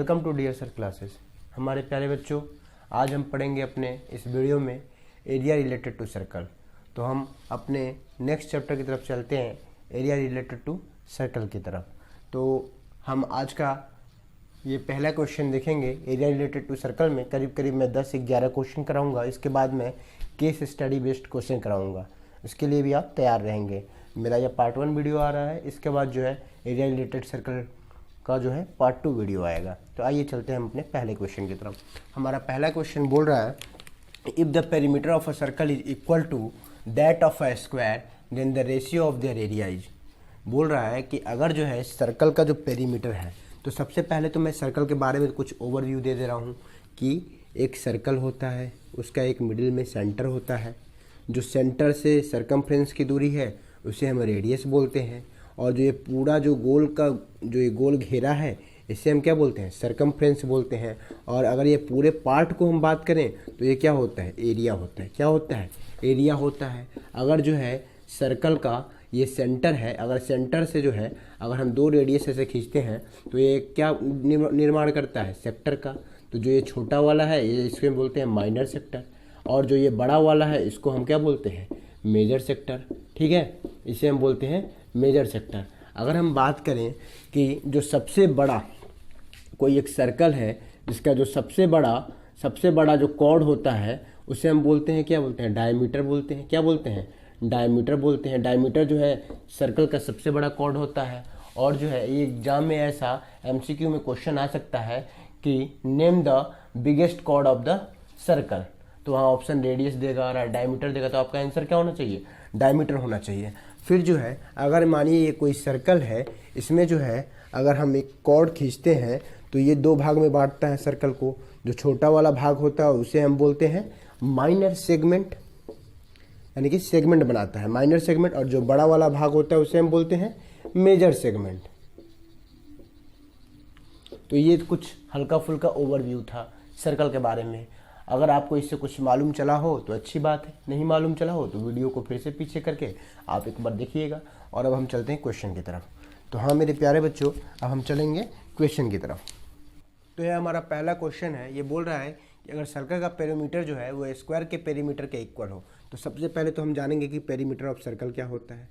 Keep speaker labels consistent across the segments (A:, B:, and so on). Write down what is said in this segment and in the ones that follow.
A: Welcome to dear sir classes. हमारे प्यारे बच्चों, आज हम पढ़ेंगे अपने इस वीडियो में एरिया रिलेटेड टू सर्कल। तो हम अपने नेक्स्ट चैप्टर की तरफ चलते हैं, एरिया रिलेटेड टू सर्कल की तरफ। तो हम आज का ये पहला क्वेश्चन देखेंगे एरिया रिलेटेड टू सर्कल में। करीब करीब मैं 10 से 11 क्वेश्चन कराऊंगा। इसके बाद मैं केस स्टडी बेस्ड क्वेश्चन कराऊंगा। इसके लिए भी आप तैयार रहेंगे। मेरा यह पार्ट 1 वीडियो आ रहा है, इसके बाद जो है एरिया रिलेटेड सर्कल का जो है पार्ट 2 वीडियो आएगा। तो आइए चलते हैं हम अपने पहले क्वेश्चन की तरफ। हमारा पहला क्वेश्चन बोल रहा है, if the perimeter of a circle is equal to that of a square then the ratio of their area is. बोल रहा है कि अगर जो है सर्कल का जो पेरीमीटर है, तो सबसे पहले तो मैं सर्कल के बारे में कुछ ओवरव्यू दे रहा हूँ कि एक सर्कल होता है, उसका एक मिडिल में सेंटर होता है। जो सेंटर से सरकमफ्रेंस की दूरी है उसे हम रेडियस बोलते हैं, और जो ये पूरा जो गोल का जो ये गोल घेरा है इसे हम क्या बोलते हैं, सरकमफ्रेंस बोलते हैं। और अगर ये पूरे पार्ट को हम बात करें तो ये क्या होता है, एरिया होता है। क्या होता है, एरिया होता है। अगर जो है सर्कल का ये सेंटर है, अगर सेंटर से जो है अगर हम 2 रेडियस ऐसे खींचते हैं तो ये क्या निर्माण करता है, सेक्टर का। तो जो ये छोटा वाला है ये इसको हम बोलते हैं माइनर सेक्टर, और जो ये बड़ा वाला है इसको हम क्या बोलते हैं, मेजर सेक्टर। ठीक है, इसे हम बोलते हैं मेजर सेक्टर। अगर हम बात करें कि जो सबसे बड़ा कोई एक सर्कल है जिसका जो सबसे बड़ा जो कॉर्ड होता है उसे हम बोलते हैं, क्या बोलते हैं, डायमीटर बोलते हैं। क्या बोलते हैं, डायमीटर बोलते हैं। डायमीटर जो है सर्कल का सबसे बड़ा कॉर्ड होता है। और जो है ये एग्जाम में ऐसा एमसीक्यू में क्वेश्चन आ सकता है कि name the biggest chord of the circle. तो वहाँ ऑप्शन रेडियस देगा और डायमीटर देगा, तो आपका आंसर क्या होना चाहिए, डायमीटर होना चाहिए। फिर जो है अगर मानिए ये कोई सर्कल है, इसमें जो है अगर हम एक कॉर्ड खींचते हैं तो ये 2 भाग में बांटता है सर्कल को। जो छोटा वाला भाग होता है उसे हम बोलते हैं माइनर सेगमेंट, यानी कि सेगमेंट बनाता है, माइनर सेगमेंट। और जो बड़ा वाला भाग होता है उसे हम बोलते हैं मेजर सेगमेंट। तो ये कुछ हल्का फुल्का ओवरव्यू था सर्कल के बारे में। अगर आपको इससे कुछ मालूम चला हो तो अच्छी बात है, नहीं मालूम चला हो तो वीडियो को फिर से पीछे करके आप एक बार देखिएगा। और अब हम चलते हैं क्वेश्चन की तरफ। तो हाँ मेरे प्यारे बच्चों, अब हम चलेंगे क्वेश्चन की तरफ। तो यह हमारा पहला क्वेश्चन है। ये बोल रहा है कि अगर सर्कल का पेरीमीटर जो है वो स्क्वायर के पेरीमीटर के इक्वल हो। तो सबसे पहले तो हम जानेंगे कि पेरीमीटर ऑफ सर्कल क्या होता है।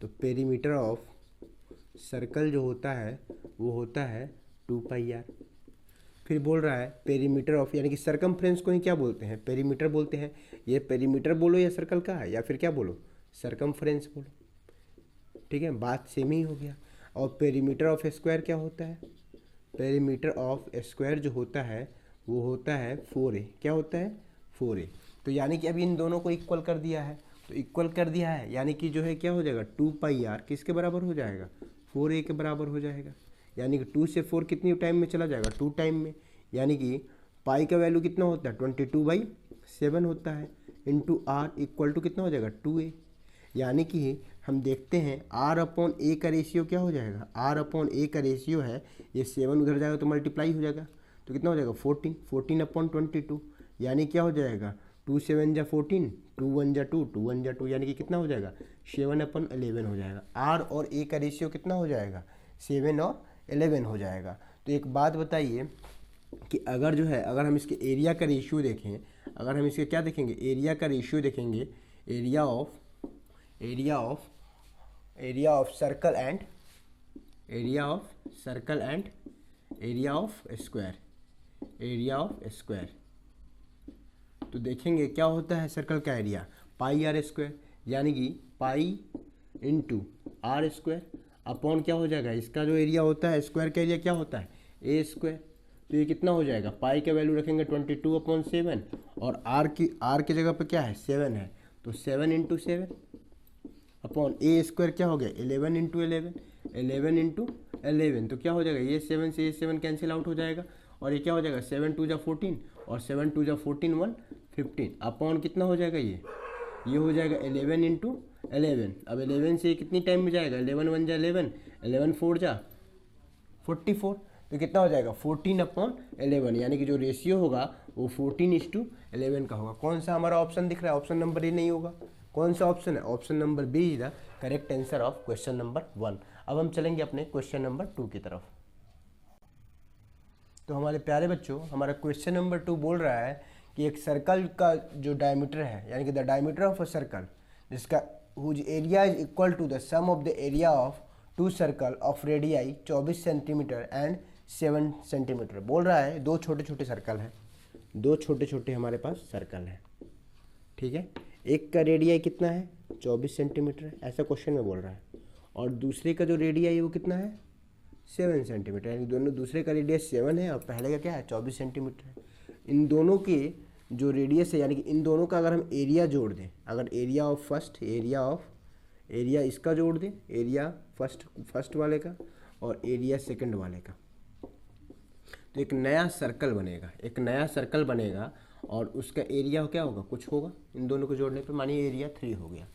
A: तो पेरीमीटर ऑफ सर्कल जो होता है वो होता है 2πr। फिर बोल रहा है पेरीमीटर ऑफ, यानी कि सरकमफ्रेंस को ही क्या बोलते हैं, पेरीमीटर बोलते हैं। ये पेरीमीटर बोलो या सर्कल का है, या फिर क्या बोलो, सरकमफ्रेंस बोलो। ठीक है, बात सेम ही हो गया। और पेरीमीटर ऑफ स्क्वायर क्या होता है, पेरीमीटर ऑफ स्क्वायर जो होता है वो होता है 4a। क्या होता है, 4a। तो यानी कि अभी इन दोनों को इक्वल कर दिया है। तो इक्वल कर दिया है यानी कि जो है क्या हो जाएगा, 2πr किसके बराबर हो जाएगा, 4a के बराबर हो जाएगा। यानी कि 2 से 4 कितनी टाइम में चला जाएगा, 2 टाइम में। यानी कि पाई का वैल्यू कितना होता है, 22/7 होता है, इंटू आर इक्वल टू कितना हो जाएगा, 2a। यानी कि हम देखते हैं r/a का रेशियो क्या हो जाएगा, r/a का रेशियो है, ये 7 उधर जाएगा तो मल्टीप्लाई हो जाएगा, तो कितना हो जाएगा 14/22। यानी क्या हो जाएगा, 2 7 जा 14, 2 1 जा 2, 2 1 जा 2, यानी कि कितना हो जाएगा 7/11 हो जाएगा। r और a का रेशियो कितना हो जाएगा, 7 और 11 हो जाएगा। तो एक बात बताइए कि अगर जो है अगर हम इसके एरिया का रेशियो देखें, अगर हम इसके क्या देखेंगे, एरिया का रेशियो देखेंगे, area of circle and area of square, तो देखेंगे क्या होता है सर्कल का एरिया, πr², यानी कि pi into r square upon क्या हो जाएगा, इसका जो एरिया होता है स्क्वायर का एरिया क्या होता है, a²। तो ये कितना हो जाएगा, पाई का वैल्यू रखेंगे 22/7, और आर की जगह पे क्या है, 7 है, तो 7 × 7 अपॉन a² क्या हो गया, 11 × 11, तो क्या हो जाएगा, ये 7 से ये 7 कैंसिल आउट हो जाएगा, और ये क्या हो जाएगा, 7 2 जा 14, और 7 2 जा 14 115 अपॉन कितना हो जाएगा, ये हो जाएगा 11 × 11। अब 11 से कितनी टाइम में जाएगा, 11 1 जा 11, 11 4 जा 44, तो कितना हो जाएगा 14/11। यानी कि जो रेशियो होगा वो 14:11 का होगा। कौन सा हमारा ऑप्शन दिख रहा है, ऑप्शन नंबर ए नहीं होगा। कौन सा ऑप्शन है, option number B is the correct answer of question number 1। अब हम चलेंगे अपने क्वेश्चन नंबर 2 की तरफ। तो हमारे प्यारे बच्चों, हमारा क्वेश्चन नंबर 2 बोल रहा है कि एक सर्कल का जो डायमीटर है, यानी कि the diameter of a circle जिसका whose area is equal to the sum of the area of two circle of radii 24 centimetre and 7 centimetre. बोल रहा है दो छोटे छोटे सर्कल हैं, दो छोटे छोटे हमारे पास सर्कल हैं, ठीक है। एक का रेडियाई कितना है 24 सेंटीमीटर है, ऐसा क्वेश्चन में बोल रहा है, और दूसरे का जो रेडियाई है वो कितना है 7 सेंटीमीटर, यानी दोनों, दूसरे का रेडियस 7 है और पहले का क्या है 24 सेंटीमीटर है। इन दोनों के जो रेडियस है, यानी कि इन दोनों का अगर हम एरिया जोड़ दें, अगर एरिया ऑफ फर्स्ट, एरिया इसका जोड़ दें, एरिया फर्स्ट वाले का और एरिया सेकंड वाले का, तो एक नया सर्कल बनेगा, एक नया सर्कल बनेगा और उसका एरिया क्या होगा, कुछ होगा। इन दोनों को जोड़ने पे मानिए एरिया 3 हो गया।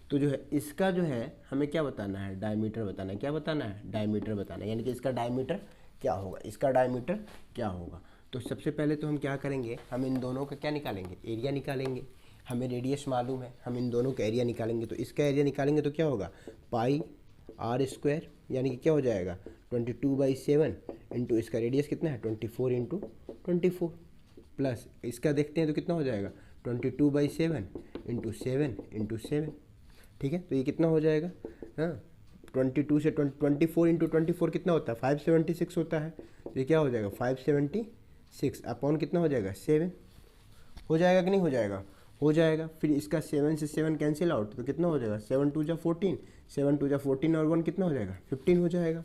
A: तो जो है इसका जो है हमें क्या बताना है, डायमीटर बताना है। क्या बताना है, डायमीटर बताना है, यानी कि इसका डायमीटर क्या होगा, इसका डायमीटर क्या होगा। तो सबसे पहले तो हम क्या करेंगे, हम इन दोनों का क्या निकालेंगे, एरिया निकालेंगे। हमें रेडियस मालूम है, हम इन दोनों का एरिया निकालेंगे। तो इसका एरिया निकालेंगे तो क्या होगा, पाई आर स्क्वायर, यानी कि क्या हो जाएगा 22/7 इंटू इसका रेडियस कितना है 24 इंटू 24, प्लस इसका देखते हैं तो कितना हो जाएगा 22/7 इंटू 7 इंटू 7, ठीक है। तो ये कितना हो जाएगा, हाँ 22 से 24 इंटू 24 कितना होता है 576 होता है। तो ये क्या हो जाएगा 576 अपॉन कितना हो जाएगा 7, हो जाएगा कि नहीं हो जाएगा, हो जाएगा। फिर इसका 7 से 7 कैंसिल आउट, तो कितना हो जाएगा 7 2 जा 14, 7 2 जा 14 और 1 कितना हो जाएगा 15 हो जाएगा।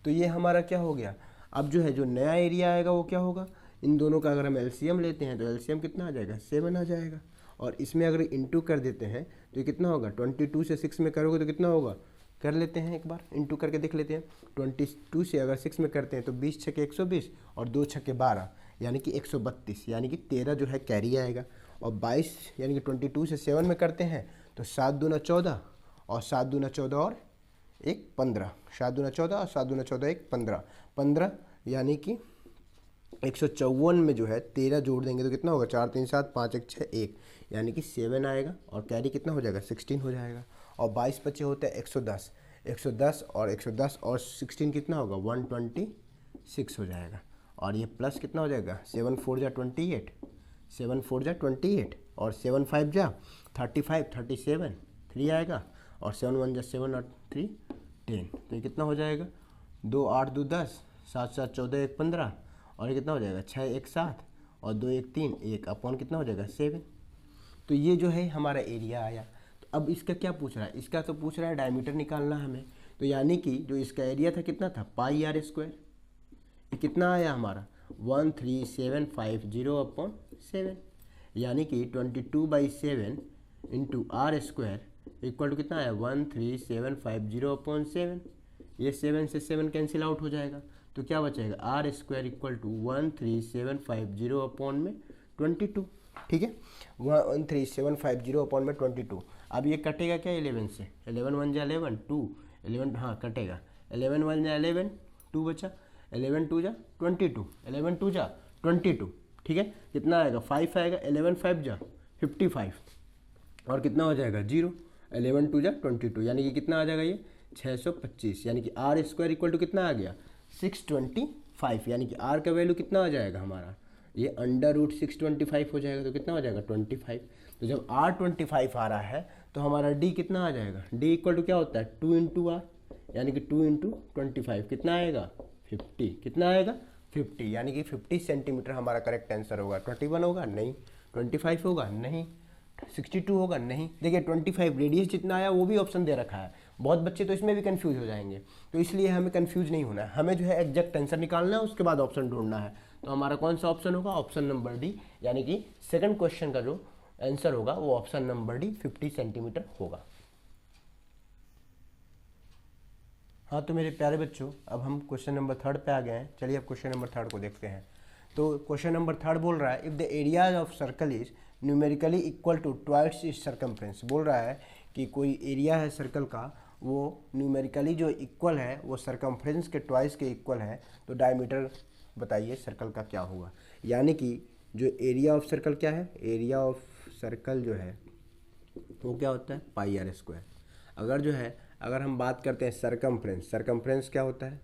A: तो ये हमारा क्या हो गया। अब जो है जो नया एरिया आएगा वो क्या होगा, इन दोनों का अगर हम एलसीएम लेते हैं तो एलसीएम कितना आ जाएगा 7 आ जाएगा, और इसमें अगर इंटू कर देते हैं तो ये कितना होगा 22 से 6 में करोगे तो कितना होगा, कर लेते हैं एक बार इंटू करके देख लेते हैं। 22 से अगर 6 में करते हैं तो 20 छके 120 और 2 छके 12, यानी कि 132, यानी कि 13 जो है कैरी आएगा। और 22 यानी कि 22 से 7 में करते हैं तो 7 दूना 14 और 7 दूना 14 और 1 15, 7 दूना 14 और 7 दूना 14 1 15, यानी कि 154 में जो है 13 जोड़ देंगे तो कितना होगा 4 3 7 5 1 6 1, यानी कि 7 आएगा और कैरी कितना हो जाएगा 16 हो जाएगा। और 22 बचे होते हैं 110, 110 और 110 और 16 कितना होगा 126 हो जाएगा। और ये प्लस कितना हो जाएगा 7 4 जा 28, 7 4 जा 28 और 7 5 जा 35, 37 3 आएगा और 7 1 जा 7 और 3 10। तो ये कितना हो जाएगा 2 8 2 10, 7 7 14 1 15 और ये कितना हो जाएगा 6 1 7 और 2 1 3 1 अपॉन कितना हो जाएगा 7। तो ये जो है हमारा एरिया आया। तो अब इसका क्या पूछ रहा है, इसका तो पूछ रहा है डायमीटर निकालना हमें। तो यानी कि जो इसका एरिया था कितना था पाई आर स्क्वायर, ये कितना आया हमारा 13750 अपॉन 7, यानी कि 22/7 into r square equal to कितना आया 13750 अपॉन 7। ये 7 से 7 कैंसिल आउट हो जाएगा तो क्या बचेगा r square equal to 13750 upon में 22, ठीक है 13750 अपॉन में 22। अब ये कटेगा क्या 11 से, 11 1 जा 11 2 11, हाँ कटेगा 11 1 जा 11 2 बचा, 11 2 जा 22, 11 2 जा 22, ठीक है। कितना आएगा 5 आएगा, 11 5 जा 55 और कितना हो जाएगा 0, 11 2 जा 22, यानी कि कितना आ जाएगा ये 625, यानी कि आर स्क्वायर इक्वल टू कितना आ गया 625, यानी कि आर का वैल्यू कितना आ जाएगा हमारा ये √625 हो जाएगा। तो कितना हो जाएगा 25। तो जब आर 25 आ रहा है तो हमारा डी कितना आ जाएगा, डी इक्वल टू क्या होता है 2 इंटू आर, यानी कि 2 इंटू 25 कितना आएगा 50, कितना आएगा 50, यानी कि 50 सेंटीमीटर हमारा करेक्ट आंसर होगा। 21 होगा नहीं, 25 होगा नहीं, 62 होगा नहीं। देखिए 25 रेडियस जितना आया वो भी ऑप्शन दे रखा है, बहुत बच्चे तो इसमें भी कंफ्यूज हो जाएंगे। तो इसलिए हमें कंफ्यूज नहीं होना है, हमें जो है एग्जैक्ट आंसर निकालना है, उसके बाद ऑप्शन ढूंढना है। तो हमारा कौन सा ऑप्शन होगा, ऑप्शन नंबर डी, यानी कि सेकंड क्वेश्चन का जो आंसर होगा वो ऑप्शन नंबर डी 50 सेंटीमीटर होगा। हाँ तो मेरे प्यारे बच्चों, अब हम क्वेश्चन नंबर 3 पे आ गए हैं। चलिए अब क्वेश्चन नंबर 3 को देखते हैं। तो क्वेश्चन नंबर 3 बोल रहा है if the area of circle is numerically equal to twice is circumference. बोल रहा है कि कोई एरिया है सर्कल का, वो न्यूमेरिकली जो इक्वल है वो सर्कमफ्रेंस के ट्वाइस के इक्वल है, तो डायमीटर बताइए सर्कल का क्या होगा। यानी कि जो एरिया ऑफ सर्कल क्या है, एरिया ऑफ सर्कल जो है वो क्या होता है पाई आर स्क्वायर। अगर जो है अगर हम बात करते हैं सरकमफ्रेंस, सरकमफ्रेंस क्या होता है,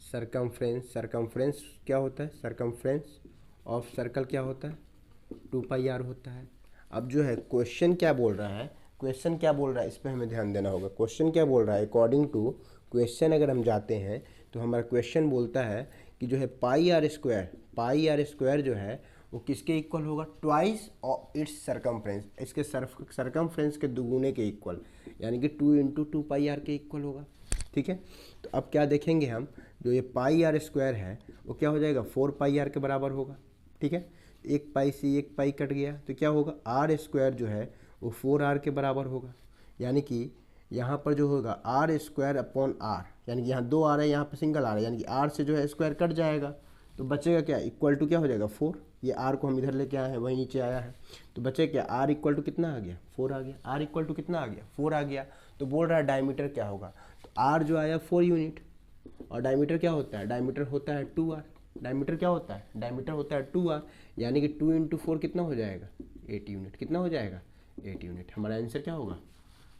A: सरकमफ्रेंस क्या होता है, सरकमफ्रेंस ऑफ सर्कल क्या होता है, 2πr होता है। अब जो है क्वेश्चन क्या बोल रहा है, क्वेश्चन क्या बोल रहा है इस पर हमें ध्यान देना होगा। क्वेश्चन क्या बोल रहा है, अकॉर्डिंग टू क्वेश्चन अगर हम जाते हैं तो हमारा क्वेश्चन बोलता है कि जो है पाई आर स्क्वायर जो है वो किसके इक्वल होगा, ट्वाइस इट्स सरकमफ्रेंस, इसके सरकमफ्रेंस के दुगुने के इक्वल, यानी कि 2 × 2πr के इक्वल होगा। ठीक है, तो अब क्या देखेंगे हम, जो ये पाई आर स्क्वायर है वो क्या हो जाएगा, 4πr के बराबर होगा। ठीक है, एक पाई से एक पाई कट गया तो क्या होगा, आर स्क्वायर जो है वो 4r के बराबर होगा। यानी कि यहाँ पर जो होगा r स्क्वायर अपॉन r, यानी कि यहाँ 2r है, यहाँ पर सिंगल r है, यानी कि r से जो है स्क्वायर कट जाएगा तो बचेगा क्या, इक्वल टू क्या हो जाएगा 4। ये r को हम इधर लेके आए हैं, वही नीचे आया है, तो बचे क्या, r इक्वल टू कितना आ गया, 4 आ गया। r इक्वल टू कितना आ गया, 4 आ गया। तो बोल रहा है डायमीटर क्या होगा, तो r जो आया 4 यूनिट, और डायमीटर क्या होता है, डायमीटर होता है 2r। डायमीटर क्या होता है, डायमीटर होता है 2r, यानी कि 2 × 4 कितना हो जाएगा, 8 यूनिट। कितना हो जाएगा, 8 यूनिट। हमारा आंसर क्या होगा,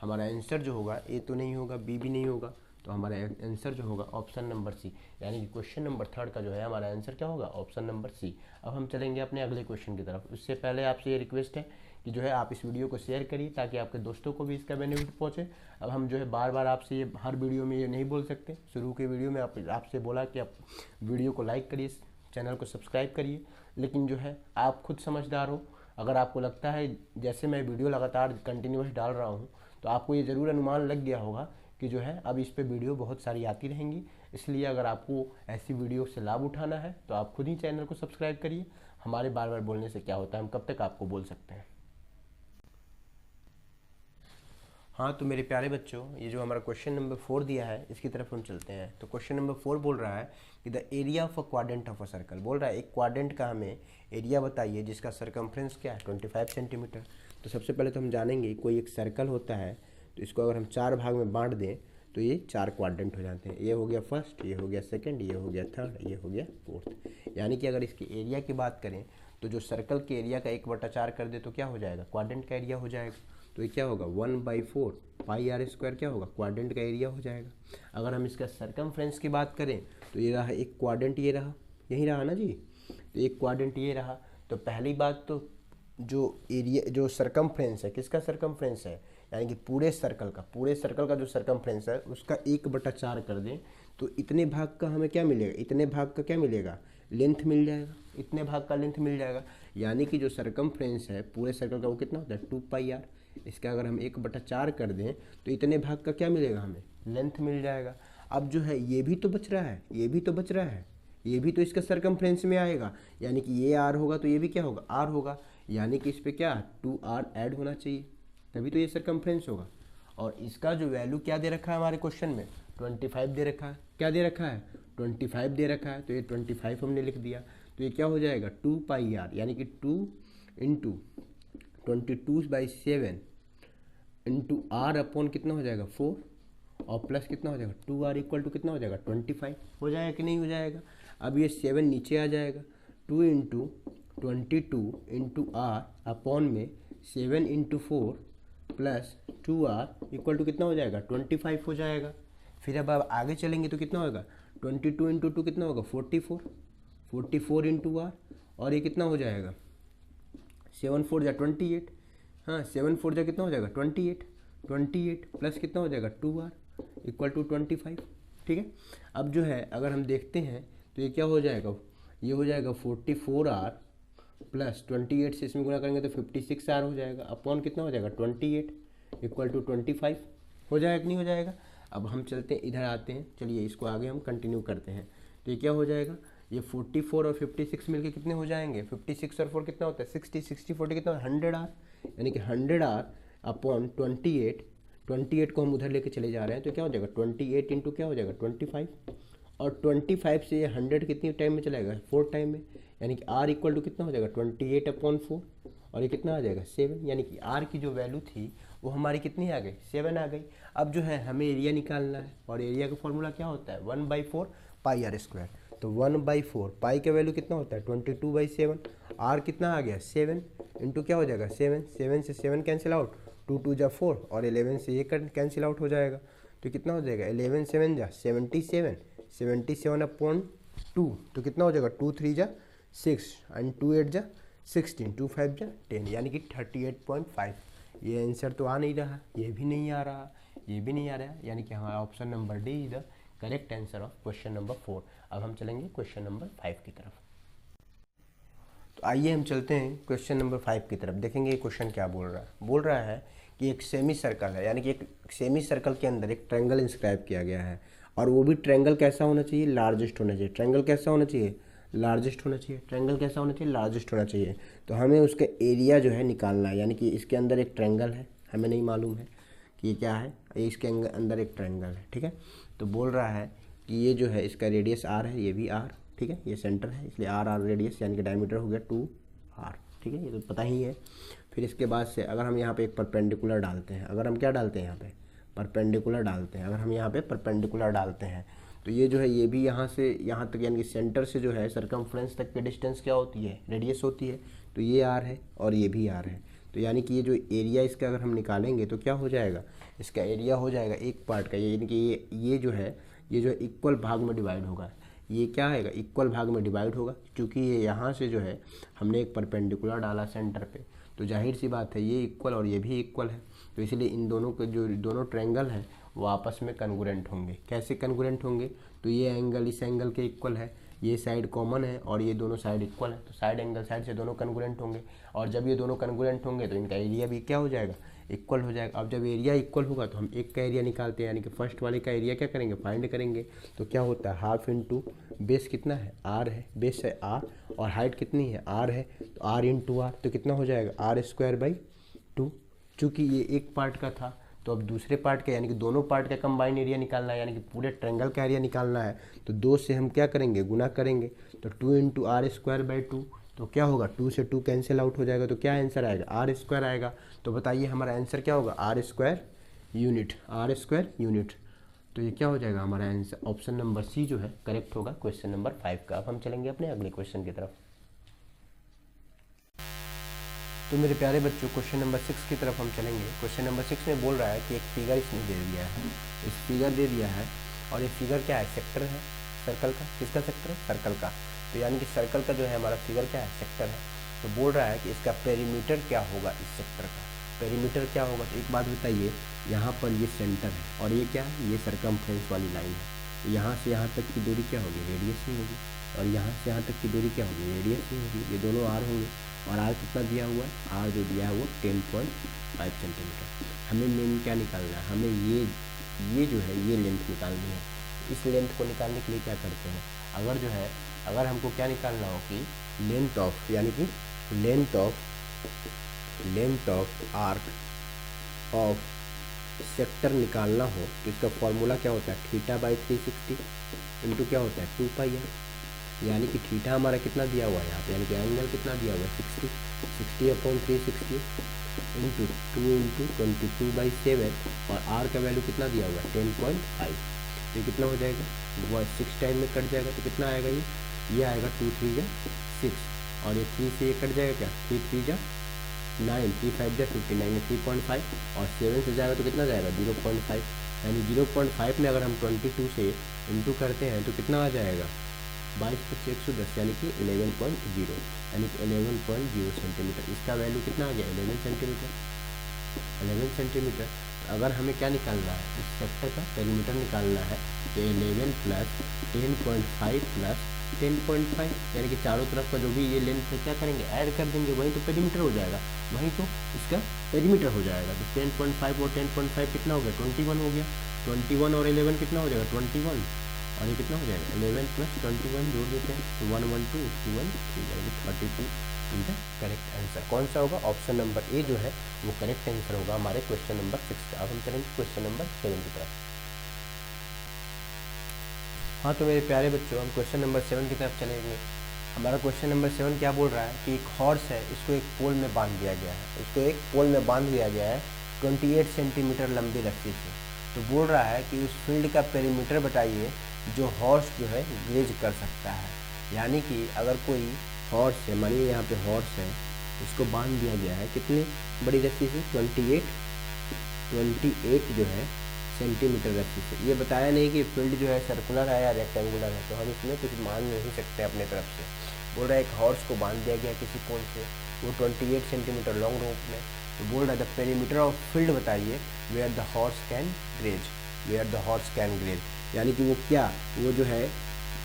A: हमारा आंसर जो होगा ए तो नहीं होगा, बी भी नहीं होगा, तो हमारा आंसर जो होगा ऑप्शन नंबर सी, यानी कि क्वेश्चन नंबर 3 का जो है हमारा आंसर क्या होगा, ऑप्शन नंबर सी। अब हम चलेंगे अपने अगले क्वेश्चन की तरफ। उससे पहले आपसे ये रिक्वेस्ट है कि जो है आप इस वीडियो को शेयर करिए ताकि आपके दोस्तों को भी इसका बेनिफिट पहुंचे। अब हम जो है बार बार आपसे ये हर वीडियो में ये नहीं बोल सकते, शुरू के वीडियो में आपसे बोला कि आप वीडियो को लाइक करिए, चैनल को सब्सक्राइब करिए, लेकिन जो है आप खुद समझदार हो। अगर आपको लगता है जैसे मैं वीडियो लगातार कंटिन्यूस डाल रहा हूँ तो आपको ये ज़रूर अनुमान लग गया होगा कि जो है अब इस पे वीडियो बहुत सारी आती रहेंगी। इसलिए अगर आपको ऐसी वीडियो से लाभ उठाना है तो आप खुद ही चैनल को सब्सक्राइब करिए। हमारे बार बार बोलने से क्या होता है, हम कब तक आपको बोल सकते हैं। हाँ, तो मेरे प्यारे बच्चों, ये जो हमारा क्वेश्चन नंबर 4 दिया है इसकी तरफ हम चलते हैं। तो क्वेश्चन नंबर 4 बोल रहा है कि the area of a quadrant of a circle, बोल रहा है एक क्वाड्रेंट का हमें एरिया बताइए जिसका सरकमफ्रेंस क्या है, 25 सेंटीमीटर। तो सबसे पहले तो हम जानेंगे कोई एक सर्कल होता है तो इसको अगर हम 4 भाग में बांट दें तो ये 4 क्वाड्रेंट हो जाते हैं। ये हो गया फर्स्ट, ये हो गया सेकंड, ये हो गया थर्ड, ये हो गया फोर्थ। यानी कि अगर इसके एरिया की बात करें तो जो सर्कल के एरिया का 1/4 कर दे तो क्या हो जाएगा, क्वाड्रेंट का एरिया हो जाएगा। तो ये क्या होगा, 1/4 पाई आर स्क्वायर क्या होगा, क्वाड्रेंट का एरिया हो जाएगा। अगर हम इसका सरकमफ्रेंस की बात करें तो ये रहा एक क्वाड्रेंट, ये रहा, यही रहा ना जी, तो एक क्वाड्रेंट ये रहा। तो पहली बात तो जो एरिया, जो सरकमफ्रेंस है, किसका सरकमफ्रेंस है, यानी कि पूरे सर्कल का जो सरकमफ्रेंस है उसका 1/4 कर दें तो इतने भाग का हमें क्या मिलेगा, इतने भाग का क्या मिलेगा, लेंथ मिल जाएगा, इतने भाग का लेंथ मिल जाएगा। यानी कि जो सरकमफ्रेंस है पूरे सर्कल का वो कितना होता है, 2πr। इसका अगर हम 1/4 कर दें तो इतने भाग का क्या मिलेगा, हमें लेंथ मिल जाएगा। अब जो है ये भी तो बच रहा है, ये भी तो बच रहा है, ये भी तो इसका सरकमफ्रेंस में आएगा, यानी कि ये r होगा तो ये भी क्या होगा, r होगा। यानी कि इस पर क्या 2r ऐड होना चाहिए, तभी तो ये सरकमफ्रेंस होगा। और इसका जो वैल्यू क्या दे रखा है हमारे क्वेश्चन में, 25 दे रखा है। क्या दे रखा है, 25 दे रखा है, तो ये 25 हमने लिख दिया। तो ये क्या हो जाएगा, 2πr, यानी कि 2 × 22/7 इंटू r अपॉन कितना हो जाएगा 4, और प्लस कितना हो जाएगा 2r इक्वल टू कितना हो जाएगा 25 हो जाएगा कि नहीं हो जाएगा। अब ये 7 नीचे आ जाएगा, 2 × 22 इंटू r अपॉन में 7 × 4 प्लस 2r इक्वल टू कितना हो जाएगा 25 हो जाएगा। फिर अब आप आगे चलेंगे तो कितना होगा, 22 × 2 कितना होगा 44 इंटू r, और ये कितना हो जाएगा 7 4 जा 28, हाँ 7 4 जा कितना हो जाएगा 28 प्लस कितना हो जाएगा 2r इक्वल टू 25। ठीक है, अब जो है अगर हम देखते हैं तो ये क्या हो जाएगा, ये हो जाएगा 44r प्लस 28 से इसमें गुणा करेंगे तो 56r हो जाएगा, अपॉन कितना हो जाएगा 28 इक्वल टू 25 हो जाएगा कि नहीं हो जाएगा। अब हम चलते हैं इधर आते हैं, चलिए इसको आगे हम कंटिन्यू करते हैं। तो ये क्या हो जाएगा, ये 44 और 56 मिलके कितने हो जाएंगे, 56 और 4 कितना होता है 60 40 कितना होता है 100r, यानी कि 100r अपॉन 28 को हम उधर लेके चले जा रहे हैं तो क्या हो जाएगा 28 इंटू क्या हो जाएगा 25, और 25 से ये 100 कितनी टाइम में चलाएगा 4 टाइम में, यानी कि r इक्वल टू कितना हो जाएगा 28/4, और ये कितना आ जाएगा 7, यानी कि r की जो वैल्यू थी वो हमारी कितनी आ गई 7 आ गई। अब जो है हमें एरिया निकालना है, और एरिया का फॉर्मूला क्या होता है 1/4 पाई आर स्क्वायर। तो 1/4 पाई का वैल्यू कितना होता है 22/7, r कितना आ गया 7 इंटू क्या हो जाएगा 7 से 7 कैंसिल आउट, 2 2 जा 4, और 11 से ये कैंसिल आउट हो जाएगा। तो कितना हो जाएगा 11 7 जा 77, 77/2, तो कितना हो जाएगा 2 3 जा 6 एंड 2 8 जा 16, 2 5 जा 10, यानी कि 38.5। ये आंसर तो आ नहीं रहा, ये भी नहीं आ रहा, ये भी नहीं आ रहा, यानी कि हमारा option number D is the correct answer of question number 4। अब हम चलेंगे क्वेश्चन नंबर 5 की तरफ। तो आइए हम चलते हैं क्वेश्चन नंबर 5 की तरफ, देखेंगे ये क्वेश्चन क्या बोल रहा है कि एक सेमी सर्कल है, यानी कि एक सेमी सर्कल के अंदर एक ट्रायंगल इंस्क्राइब किया गया है, और वो भी ट्रायंगल कैसा होना चाहिए, लार्जेस्ट होना चाहिए। ट्रायंगल कैसा होना चाहिए, लार्जेस्ट होना चाहिए। ट्रायंगल कैसा होना चाहिए, लार्जेस्ट होना चाहिए। तो हमें उसका एरिया जो है निकालना है, यानी कि इसके अंदर एक ट्रायंगल है, हमें नहीं मालूम है कि ये क्या है, इसके अंदर एक ट्रायंगल है, ठीक है। तो बोल रहा है कि ये जो है इसका रेडियस आर है, ये भी आर, ठीक है, ये सेंटर है इसलिए आर आर रेडियस, यानी कि डायमीटर हो गया 2r, ठीक है, ये तो पता ही है। फिर इसके बाद से अगर हम यहाँ पे एक परपेंडिकुलर डालते हैं, अगर हम क्या डालते हैं यहाँ पे परपेंडिकुलर डालते हैं, अगर हम यहाँ पे परपेंडिकुलर डालते हैं तो ये जो है ये भी यहाँ से यहाँ तक, यानी कि सेंटर से जो है सरकमफ्रेंस तक की डिस्टेंस क्या होती है, रेडियस होती है। तो ये आर है और ये भी आर है, तो यानी कि ये जो एरिया इसका अगर हम निकालेंगे तो क्या हो जाएगा, इसका एरिया हो जाएगा एक पार्ट का, यानी कि ये जो है इक्वल भाग में डिवाइड होगा। ये क्या आएगा, इक्वल भाग में डिवाइड होगा, क्योंकि ये यहाँ से जो है हमने एक परपेंडिकुलर डाला सेंटर पे, तो जाहिर सी बात है ये इक्वल और ये भी इक्वल है, तो इसलिए इन दोनों के जो दोनों ट्रायंगल हैं वो आपस में कन्ग्रुएंट होंगे। कैसे कन्ग्रुएंट होंगे, तो ये एंगल इस एंगल के इक्वल है, ये साइड कॉमन है और ये दोनों साइड इक्वल है, तो साइड एंगल साइड से दोनों कन्ग्रुएंट होंगे, और जब ये दोनों कन्ग्रुएंट होंगे तो इनका एरिया भी क्या हो जाएगा, इक्वल हो जाएगा। अब जब एरिया इक्वल होगा तो हम एक का एरिया निकालते हैं, यानी कि फर्स्ट वाले का एरिया क्या करेंगे, फाइंड करेंगे। तो क्या होता है, हाफ इंटू बेस कितना है, आर है, बेस है आर और हाइट कितनी है, आर है, तो आर इंटू आर, तो कितना हो जाएगा r²/2। चूँकि ये एक पार्ट का था तो अब दूसरे पार्ट का, यानी कि दोनों पार्ट का कंबाइन एरिया निकालना है, यानी कि पूरे ट्रायंगल का एरिया निकालना है, तो 2 से हम क्या करेंगे, गुना करेंगे। तो 2 इंटू r²/2, तो क्या होगा, 2 से 2 कैंसिल आउट हो जाएगा, तो क्या आंसर आएगा, r² आएगा। तो बताइए हमारा आंसर क्या होगा, r² यूनिट। तो ये क्या हो जाएगा हमारा आंसर, ऑप्शन नंबर सी जो है करेक्ट होगा क्वेश्चन नंबर 5 का। अब हम चलेंगे अपने अगले क्वेश्चन की तरफ। तो मेरे प्यारे बच्चों क्वेश्चन नंबर 6 की तरफ हम चलेंगे। क्वेश्चन नंबर 6 में बोल रहा है कि एक फिगर इसने दे दिया है, इस फिगर दे दिया है, और ये फिगर क्या है, सेक्टर है सर्कल का। किसका सेक्टर है, सर्कल का। तो यानी कि सर्कल का जो है हमारा फिगर क्या है, सेक्टर है। तो बोल रहा है कि इसका पेरीमीटर क्या होगा, इस सेक्टर का पेरीमीटर क्या होगा। तो एक बात बताइए, यहाँ पर ये सेंटर है और ये क्या है, ये सरकमफ्रेंस वाली लाइन है, तो यहाँ से यहाँ तक की दूरी क्या होगी, रेडियस ही होगी, और यहाँ से यहाँ तक की दूरी क्या होगी, रेडियस ही होगी। ये दोनों आर होंगे, और आर कितना दिया हुआ है, आर जो दिया है वो 10.5 सेंटीमीटर। हमें मेन क्या निकालना है, हमें ये जो है ये लेंथ निकालनी है। इस लेंथ को निकालने के लिए क्या करते हैं, अगर हमको क्या निकालना हो कि लेंथ ऑफ, यानी कि length of arc of sector निकालना हो तो इसका फॉर्मूला क्या होता है, θ/360 इंटू क्या होता है 2πr, यानी कि थीटा हमारा कितना दिया हुआ है यहाँ पे, यानी कि एंगल कितना दिया हुआ है 60/360 इंटू 2 इंटू 22/7, और आर का वैल्यू कितना दिया हुआ है 10.5। तो कितना हो जाएगा, वो 6 टाइम में कट जाएगा, तो कितना आएगा, ये आएगा 2 3 जा 6, और ये 3 से ये कट जाएगा क्या, 3 3 जा 9, 3 5 जा 59, 3.5, और 7 से जाएगा तो कितना जाएगा 0.5, यानी 0.5 में अगर हम 22 से इंटू करते हैं तो कितना आ जाएगा 22/110, यानी कि 11.0, यानी कि 11.0 सेंटीमीटर। इसका वैल्यू कितना आ गया 11 सेंटीमीटर। तो अगर हमें क्या निकालना है, इस सेक्टर का पेरीमीटर निकालना है, तो 11 + 10.5 + 10.5, यानी कि चारों तरफ का जो भी ये लेंथ है क्या करेंगे, ऐड कर देंगे, वहीं तो पेरीमीटर हो जाएगा, वहीं तो इसका पेरीमीटर हो जाएगा। तो 10.5 और 10.5 कितना हो गया 21 हो गया, 21 और 11 कितना हो जाएगा 21, और ये कितना हो जाएगा 11 + 21 जोड़ देते हैं तो 112 213, यानी 32 इनका करेक्ट आंसर कौन सा होगा, ऑप्शन नंबर ए जो है वो करेक्ट आंसर होगा हमारे क्वेश्चन नंबर 6 का। अब हम चलेंगे क्वेश्चन नंबर 7 की तरफ। हाँ तो मेरे प्यारे बच्चों हम क्वेश्चन नंबर 7 की तरफ चलेंगे। हमारा क्वेश्चन नंबर 7 क्या बोल रहा है कि एक हॉर्स है, इसको एक पोल में बांध दिया गया है, 28 सेंटीमीटर लंबी रस्सी से। तो बोल रहा है कि उस फील्ड का पेरीमीटर बताइए जो हॉर्स जो है ग्रेज कर सकता है। यानी कि अगर कोई हॉर्स है, मानिए यहाँ पे हॉर्स है, इसको बांध दिया गया है कितनी बड़ी रस्सी से 28 जो है सेंटीमीटर रस्सी से। ये बताया नहीं कि फील्ड जो है सर्कुलर है या रेक्टेंगुलर है, तो हम इसमें कुछ मान नहीं सकते अपने तरफ से। बोल रहा है एक हॉर्स को बांध दिया गया किसी पोल से, वो 28 सेंटीमीटर लॉन्ग रोप में। तो बोल रहा है द पेरीमीटर ऑफ फील्ड बताइए where the horse can graze, where the horse can graze, यानी कि वो क्या, वो जो है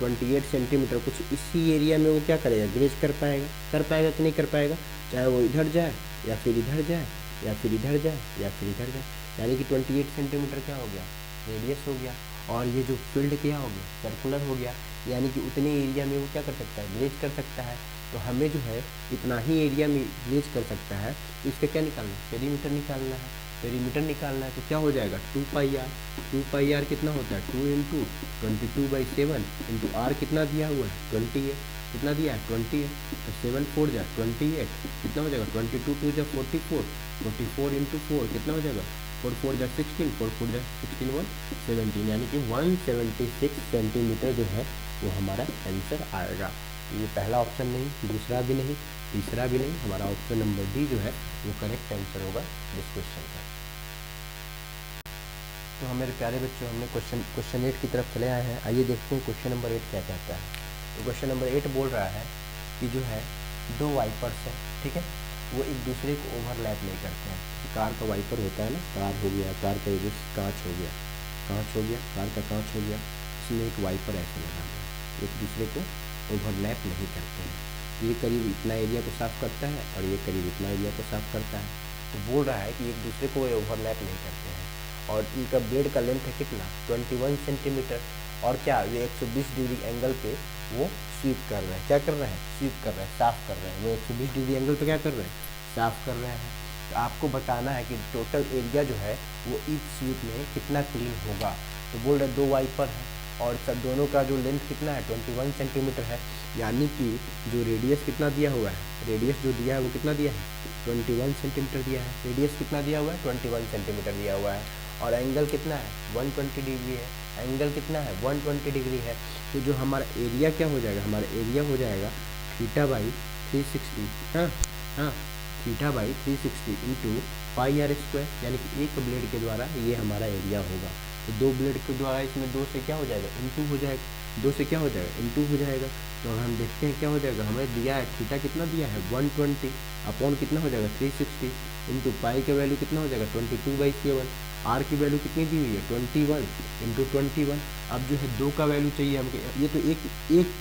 A: 28 सेंटीमीटर कुछ इसी एरिया में वो क्या करेगा, ग्रेज कर पाएगा कि नहीं कर पाएगा, चाहे वो इधर जाए या फिर इधर जाए या फिर इधर जाए या फिर इधर जाए। यानी कि 28 सेंटीमीटर क्या हो गया, रेडियस हो गया, और ये जो फील्ड क्या हो गया, सर्कुलर हो गया, यानी कि उतने एरिया में वो क्या कर सकता है, ग्रेज कर सकता है। तो हमें जो है इतना ही एरिया में ग्रेज कर सकता है, तो इसका क्या निकालना है, पेरीमीटर निकालना है। पेरीमीटर निकालना है तो क्या हो जाएगा, 2 पाई आर कितना होता है, 2 इंटू 22/7 इंटू आर कितना दिया हुआ है 28, कितना दिया है 28, तो 7 4 जा 28, कितना हो जाएगा 22 2 जा 44, 44 इंटू 4 कितना हो जाएगा 4 4 जा 16, 4 4 जा 16 1 17, यानी कि 176 सेंटीमीटर जो है वो हमारा आंसर आएगा। ये पहला ऑप्शन नहीं, दूसरा भी नहीं, तीसरा भी नहीं, हमारा ऑप्शन नंबर डी जो है वो करेक्ट आंसर होगा इस क्वेश्चन का। तो हमारे प्यारे बच्चों, हमने क्वेश्चन 8 की तरफ चले आए हैं। आइए देखते हैं क्वेश्चन नंबर 8 क्या कहता है। तो क्वेश्चन नंबर 8 बोल रहा है कि जो है दो वाइपर्स हैं, ठीक है, वो एक दूसरे को ओवरलैप नहीं करते हैं। कार का वाइपर होता है ना, कार हो गया, कार का कांच हो गया, कार का कांच हो गया, इसमें एक वाइपर ऐसे लगा है, एक दूसरे को ओवरलैप नहीं करते हैं। ये करीब इतना एरिया को साफ करता है और ये करीब इतना एरिया को साफ करता है। तो बोल रहा है कि एक दूसरे को ओवरलैप नहीं करते हैं, और इनका ब्लेड का लेंथ है कितना 21 सेंटीमीटर, और क्या ये 120 डिग्री एंगल पे वो स्वीप कर रहे हैं, क्या कर रहे हैं, स्वीप कर रहे हैं, साफ कर रहे हैं, वो 120 डिग्री एंगल पे क्या कर रहे हैं, साफ कर रहे हैं। तो आपको बताना है कि टोटल एरिया जो है वो ईच स्वीप में कितना क्लीन होगा। तो बोल रहे दो वाइपर है और सब दोनों का जो लेंथ कितना है 21 सेंटीमीटर है, यानी कि जो रेडियस कितना दिया हुआ है, रेडियस जो दिया है वो कितना दिया है 21 सेंटीमीटर दिया है, रेडियस कितना दिया हुआ है 21 सेंटीमीटर दिया हुआ है, और एंगल कितना है 120 डिग्री है, एंगल कितना है 120 डिग्री है। तो जो हमारा एरिया क्या हो जाएगा, हमारा एरिया हो जाएगा θ/360, हाँ θ/360 इंटू पाई आर स्क्वायर, यानी कि एक ब्लेड के द्वारा ये हमारा एरिया होगा। तो दो ब्लेड के द्वारा इसमें 2 से क्या हो जाएगा, इंटू हो जाएगा, 2 से क्या हो जाएगा, इंटू हो जाएगा। तो अगर हम देखते हैं क्या हो जाएगा, हमें दिया है थीटा कितना दिया है 120 अपॉन कितना हो जाएगा 360 इंटू पाई का वैल्यू कितना हो जाएगा 22/7, आर की वैल्यू कितनी दी हुई है 21 इंटू 21। अब जो है 2 का वैल्यू चाहिए हमको, ये तो एक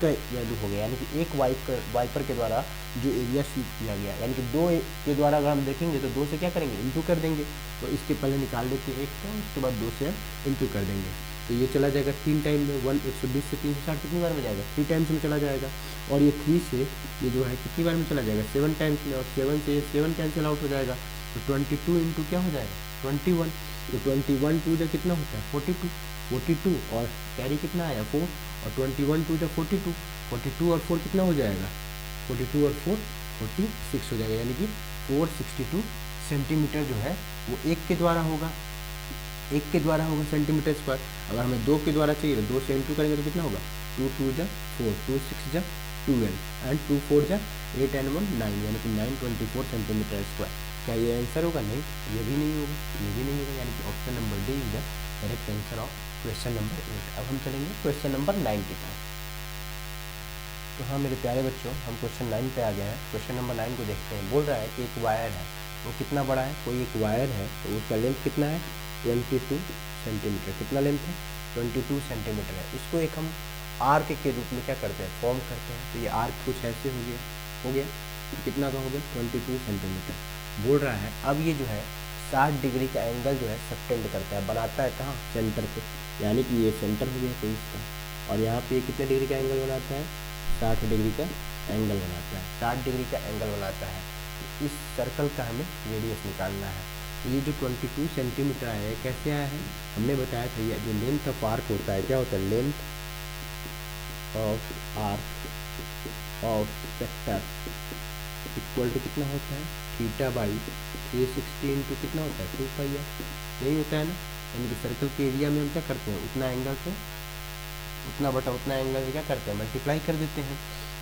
A: का वैल्यू हो गया, यानी कि एक वाइपर के द्वारा जो एरिया स्वीप किया गया, यानी कि 2 के द्वारा अगर हम देखेंगे तो 2 से क्या करेंगे, इंटू कर देंगे। तो इसके पहले निकाल देते हैं 1 का, उसके बाद 2 से इंटू कर देंगे, तो ये चला जाएगा 3 टाइम में, 120 से 360 कितनी बार में जाएगा 3 टाइम्स में चला जाएगा, और ये 3 से ये जो है कितनी बार में चला जाएगा 7 टाइम्स में, और 7 से 7 कैंसिल आउट हो जाएगा। तो 22 इंटू क्या हो जाएगा 21, तो 21 2 जा कितना होता है 42, और कैरी कितना आया 4, और 21 2 जा 42 और 4 कितना हो जाएगा 42 और 4 46 हो जाएगा, यानी कि 462 सेंटीमीटर जो है वो एक के द्वारा होगा सेंटीमीटर स्क्वायर। अगर हमें 2 के द्वारा चाहिए तो 2 से इंटू करेंगे तो कितना होगा 2 2 जा 4, 2 6 जा 12 एंड 2 4 जा 8 एंड 1 9, यानी कि 924 सेंटीमीटर स्क्वायर। क्या ये आंसर होगा, नहीं, ये भी नहीं होगा, यानी कि option number D is the correct answer of question number 8। अब हम चलेंगे क्वेश्चन नंबर 9 की तरफ। तो हाँ मेरे प्यारे बच्चों, हम क्वेश्चन 9 पे आ गए हैं। क्वेश्चन नंबर 9 को देखते हैं। बोल रहा है कि एक वायर है, वो कितना बड़ा है, कोई एक वायर है, तो उसका लेंथ कितना है 22 सेंटीमीटर, कितना लेंथ है 22 सेंटीमीटर है। इसको एक हम आर्क के रूप में क्या करते हैं, फॉर्म करते हैं। तो ये आर्क कुछ ऐसे हो गया, तो कितना का हो गया 22 सेंटीमीटर। बोल रहा है अब ये जो है 60 डिग्री का एंगल जो है सबटेंड करता है, बनाता है कहाँ, सेंटर पे, यानी कि ये सेंटर हो गया कोई इसका, और यहाँ पे कितने डिग्री का एंगल बनाता है 60 डिग्री का एंगल बनाता है, 60 डिग्री का एंगल बनाता है। तो इस सर्कल का हमें रेडियस निकालना है। तो ये जो 22 सेंटीमीटर आया है कैसे आया है, हमने बताया था ये जो लेंथ ऑफ आर्क होता है, क्या होता है length of arc of sector equal to कितना होता है θ/360 इंटू कितना होता है 2 पाई है, यही होता है ना। यानी कि सर्कल के एरिया में हम क्या करते हैं, उतना एंगल से उतना बटा उतना एंगल से क्या करते हैं, मल्टीप्लाई कर देते हैं।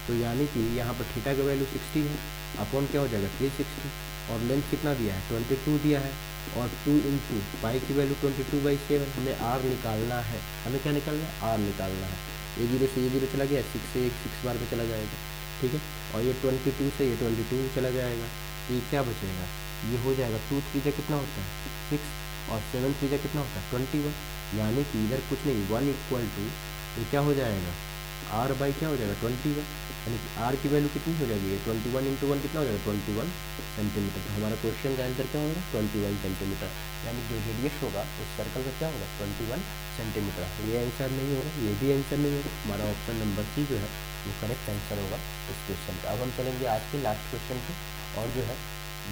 A: तो यानी कि यहाँ पर थीटा का वैल्यू 60 है, अपॉन क्या हो जाएगा 360, और लेंथ कितना दिया है 22 दिया है, और 2 इंटू पाई की वैल्यू 22/7, हमें आर निकालना है। हमें क्या निकालना है, आर निकालना है। ये 0 से ये 0 चला गया, 6 से 1 6 बार में चला जाएगा, ठीक है। और ये 22 से ये 22 चला जाएगा, तो ये क्या बचेगा, ये हो जाएगा 2 3 कितना होता है 6, और 7 3 कितना होता है 21, यानी कि इधर कुछ नहीं 1 इक्वल टू ये क्या हो जाएगा आर बाई क्या हो जाएगा 21, यानी कि आर की वैल्यू कितनी हो जाएगी 21 इंटू 1 कितना हो जाएगा 21 सेंटीमीटर। तो हमारा क्वेश्चन का आंसर क्या होगा 21 सेंटीमीटर, यानी जो रेडियस होगा उस सर्कल का क्या होगा 21 सेंटीमीटर। ये आंसर नहीं होगा, ये भी आंसर नहीं होगा, हमारा ऑप्शन नंबर सी जो है वो करेक्ट आंसर होगा इस क्वेश्चन का। अब हम चलेंगे आज के लास्ट क्वेश्चन पे, और जो है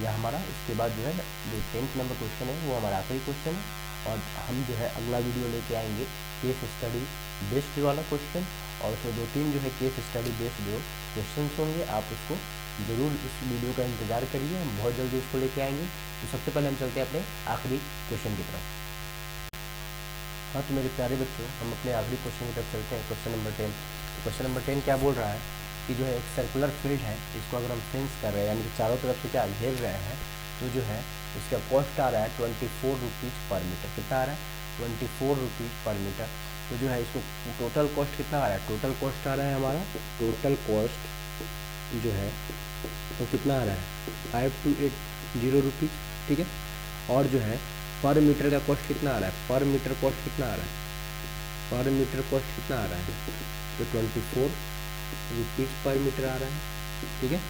A: यह हमारा इसके बाद जो है जो 10th नंबर क्वेश्चन है वो हमारा आखिरी क्वेश्चन है, और हम जो है अगला वीडियो लेके आएंगे केस स्टडी बेस्ड वाला क्वेश्चन, और उसमें 2-3 जो है केस स्टडी बेस्ड जो क्वेश्चन होंगे, आप उसको ज़रूर इस वीडियो का इंतज़ार करिए, हम बहुत जल्दी इसको लेके आएंगे। तो सबसे पहले हम चलते हैं अपने आखिरी क्वेश्चन की तरफ। हाँ तो मेरे प्यारे बच्चों, हम अपने आखिरी क्वेश्चन की तरफ चलते हैं, क्वेश्चन नंबर 10। क्वेश्चन नंबर 10 क्या बोल रहा है कि जो है एक सर्कुलर फील्ड है, इसको अगर हम फेंस कर रहे हैं यानी कि चारों तरफ से क्या घेर रहे हैं, तो जो है इसका कॉस्ट आ रहा है 24 रुपीज़ पर मीटर। कितना आ रहा है 24 रुपीज़ पर मीटर। तो जो है इसको टोटल कॉस्ट कितना आ रहा है, टोटल कॉस्ट आ रहा है हमारा, टोटल कॉस्ट जो है तो कितना आ रहा है 5280 रुपीज़, ठीक है। और जो है पर मीटर का कॉस्ट कितना आ रहा है, पर मीटर कॉस्ट कितना आ रहा है, पर मीटर कॉस्ट कितना आ रहा है तो 24 रुपीज़ पर मीटर आ रहा है, ठीक है।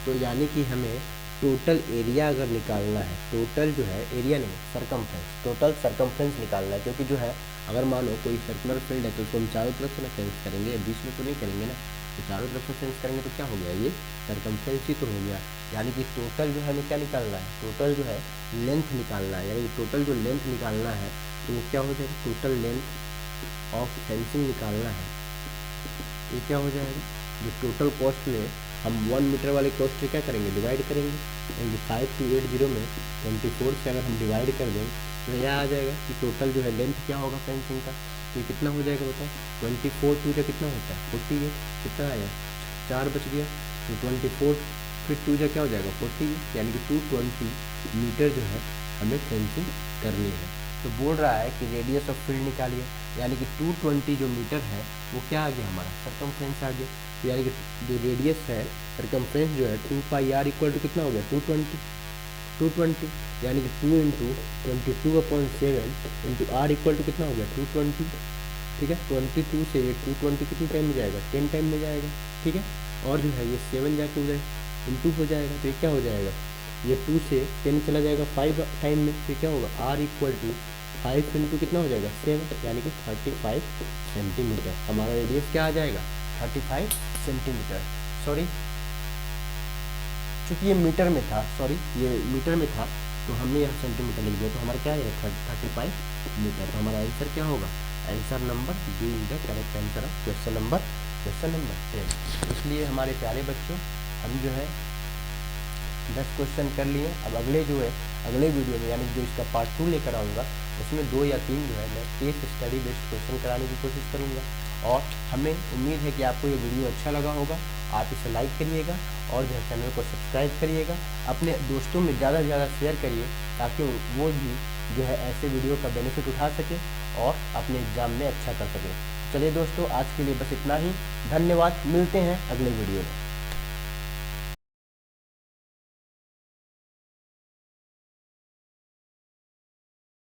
A: तो यानी कि हमें टोटल एरिया अगर निकालना है, टोटल जो है एरिया नहीं सरकमफ्रेंस, टोटल सरकमफ्रेंस निकालना है, क्योंकि जो है अगर मानो कोई सर्कुलर फील्ड है तो उसको हम चारों तरफ से ना सेंस करेंगे, बीच में तो नहीं करेंगे ना, तो चारों तरफ से सेंस करेंगे तो क्या हो गया, ये सरकमफ्रेंस ही तो हो गया। यानी कि टोटल जो है हमें क्या निकालना है, टोटल जो है लेंथ निकालना है, यानी कि टोटल जो लेंथ निकालना है तो वो क्या हो जाएगा, टोटल लेंथ ऑफ फेंसिंग निकालना है, ये क्या हो जाएगा, जो टोटल कॉस्ट में हम 1 मीटर वाले कॉस्ट से क्या करेंगे, डिवाइड करेंगे, यानी 5280 में 24 से अगर हम डिवाइड कर दें तो यह आ जाएगा कि टोटल जो है लेंथ क्या होगा फेंसिंग का, तो कितना हो जाएगा बताओ, 24 2 कितना होता है 48, कितना आया 4 बच गया, तो 24 फिर 2 क्या हो जाएगा 40, यानी कि 220 मीटर जो है हमें फेंसिंग करनी है। तो बोल रहा है कि रेडियस ऑफ फील्ड निकालिए, यानी कि 220 जो मीटर है वो क्या आ गया हमारा सरकमफ्रेंस आ गया, तो यानी कि जो रेडियस है सरकमफ्रेंस जो है 2 पाई आर इक्वल टू कितना हो गया 220, यानी कि 2 into 22/7 into r equal to कितना हो गया 220, ठीक है। 22 से ये 220 कितनी टाइम में जाएगा 10 टाइम में जाएगा, ठीक है। और जो है ये 7 जाके उधर इंटू हो जाएगा, तो ये क्या हो जाएगा, ये 2 से 10 चला जाएगा 5 टाइम में, तो क्या होगा आर इक्वल टू 5 इंटू कितना हो जाएगा 7, यानी कि 35 सेंटीमीटर। हमारा रेडियस क्या आ जाएगा 35 सेंटीमीटर, सॉरी चूँकि ये मीटर में था, सॉरी ये मीटर में था तो हमने यहाँ सेंटीमीटर लिख दिया, तो हमारा क्या है 35 मीटर। तो हमारा आंसर क्या होगा, answer number B is the correct answer of question number 10। इसलिए हमारे प्यारे बच्चों हम जो है 10 क्वेश्चन कर लिए। अब अगले जो है अगले वीडियो में यानी जो इसका पार्ट 2 लेकर आऊँगा उसमें 2 या 3 जो है मैं केस स्टडी बेस्ड क्वेश्चन कराने की कोशिश करूँगा, और हमें उम्मीद है कि आपको ये वीडियो अच्छा लगा होगा। आप इसे लाइक करिएगा और जो है चैनल को सब्सक्राइब करिएगा, अपने दोस्तों में ज़्यादा से ज़्यादा शेयर करिए ताकि वो भी जो है ऐसे वीडियो का बेनिफिट उठा सके और अपने एग्ज़ाम में अच्छा कर सके। चलिए दोस्तों, आज के लिए बस इतना ही, धन्यवाद, मिलते हैं अगले वीडियो में।